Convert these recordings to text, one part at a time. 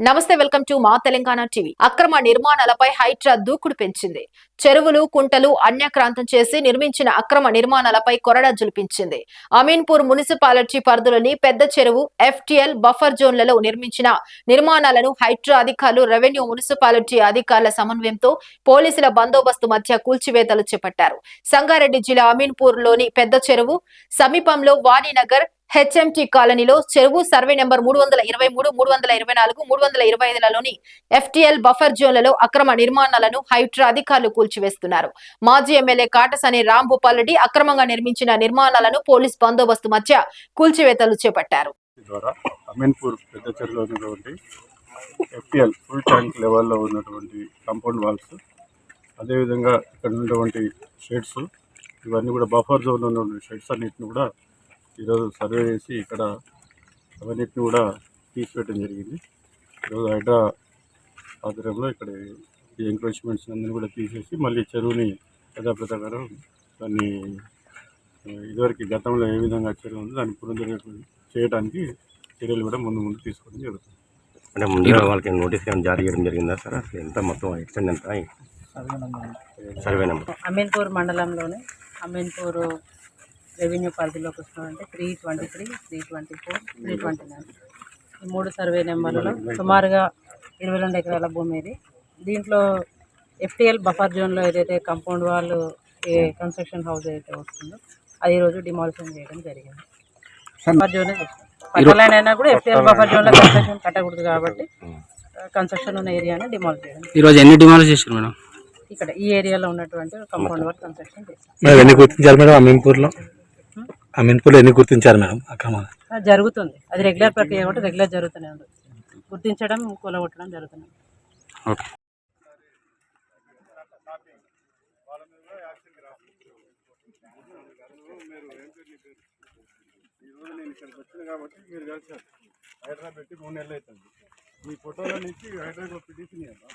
నమస్తే, welcome to మా Telangana TV. అక్రమ నిర్మాణాలపై హైడ్రా దూకుడు పెంచింది. చెరువులు, కుంటలు అన్యాక్రాంతం చేసి నిర్మించిన అక్రమ నిర్మాణాలపై కొరడా జులిపించింది. అమీన్పూర్ మున్సిపాలిటీ పరిధిలోని పెద్ద చెరువు, FTL బఫర్ జోన్లలో నిర్మించిన నిర్మాణాలను హైడ్రా అధికారులు, రెవెన్యూ, మున్సిపాలిటీ అధికారుల సమన్వయంతో పోలీసుల బందోబస్తు మధ్య కూల్చివేతలు చేపట్టారు. సంగారెడ్డి జిల్లా అమీన్పూర్ లోని పెద్ద చెరువు సమీపంలో వాణినగర్ HMT కాలనీలో చెరువు సర్వే నెంబర్ 323, 324, 325లోని FTL బఫర్ జోన్లలో అక్రమ నిర్మాణాలను హైడ్రా అధికారులు కూల్చివేస్తున్నారు. మాజీ ఎమ్మెల్యే కాటసాని రాంభూపాల్ రెడ్డి అక్రమంగా నిర్మించిన నిర్మాణాలను పోలీస్ బందోబస్తు మధ్య కూల్చివేతలు చేపట్టారు. అమీన్పూర్ పెద్ద చెరువులో ఉన్నటువంటి FTL ఫుల్ ట్యాంక్ లెవెల్లో ఉన్నటువంటి కాంపౌండ్ వాల్స్, అదేవిధంగా ఇక్కడ ఉన్నటువంటి షెడ్స్, ఇవన్నీ కూడా బఫర్ జోన్లో ఉన్నటువంటి షెడ్స్ అన్నింటిని కూడా ఈరోజు సర్వే చేసి ఇక్కడ అవన్నిటిని కూడా తీసివేయడం జరిగింది. ఈరోజు హైడ్రా ఆధ్వర్యంలో ఇక్కడ ఈ ఎంక్రోచ్మెంట్స్ అన్నీ కూడా తీసేసి మళ్ళీ చెరువుని ప్రకారం దాన్ని ఇదివరకు గతంలో ఏ విధంగా చెరువు ఉందో దాన్ని పునరుద్ధరణ చేయడానికి చర్యలు కూడా ముందు తీసుకోవడం జరుగుతుంది. అంటే ముందుగా వాళ్ళకి నోటీస్ జారీ చేయడం జరిగిందా సార్? అసలు ఎంత మొత్తం ఎక్స్టెండ్ ఎంత సర్వే నెంబర్? అమీన్పూర్ మండలంలోని అమీన్పూర్ రెవెన్యూ పరిధిలోకి వస్తున్నామంటే 323, 324, 329 ఈ 3 సర్వే నెంబర్లలో సుమారుగా 22 ఎకరాల భూమి ఇది. దీంట్లో FTL బఫర్ జోన్లో ఏదైతే కాంపౌండ్ వాళ్ళు ఏ కన్స్ట్రక్షన్ హౌస్ ఏదైతే వస్తుందో అది ఈరోజు డిమాలిషన్ చేయడం జరిగింది. బఫర్ జోనే పక్కలైన అయినా కూడా FTL బఫర్ జోన్లో కన్స్ట్రక్షన్ కట్టకూడదు కాబట్టి కన్స్ట్రక్షన్ ఉన్న ఏరియాని డిమాలిష్ చేయడం. ఈరోజు ఎన్ని డిమాలిష్ చేశారు మేడం? ఇక్కడ ఈ ఏరియాలో ఉన్నటువంటి కాంపౌండ్ వర్క్ కన్స్ట్రక్షన్ చేశారు. ఎన్ని గుర్తించారు మేడం? అమీన్పూర్లో ఎన్ని గుర్తించారు మేడం? అక్రమాలు జరుగుతుంది, అది రెగ్యులర్ ప్రక్రియ కాబట్టి రెగ్యులర్ జరుగుతూనే ఉంది. గుర్తించడం, కూలగొట్టడం జరుగుతుంది. ఓకే. ఈరోజు నేను ఇక్కడికి వచ్చిన కాబట్టి మీరు కలిసారు. హైడ్రా పెట్టి 3 నెలలు అవుతుంది. మీ ఫోటోలో నుంచి హైడ్రా పిటిషన్ కదా.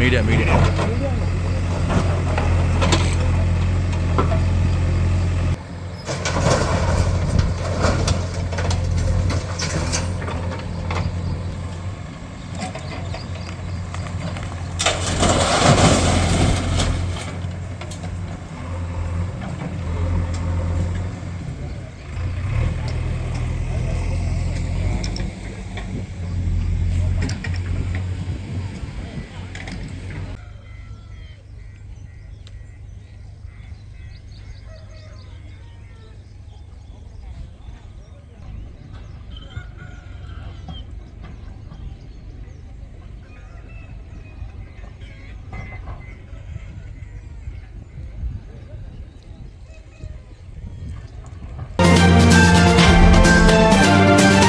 మీడియా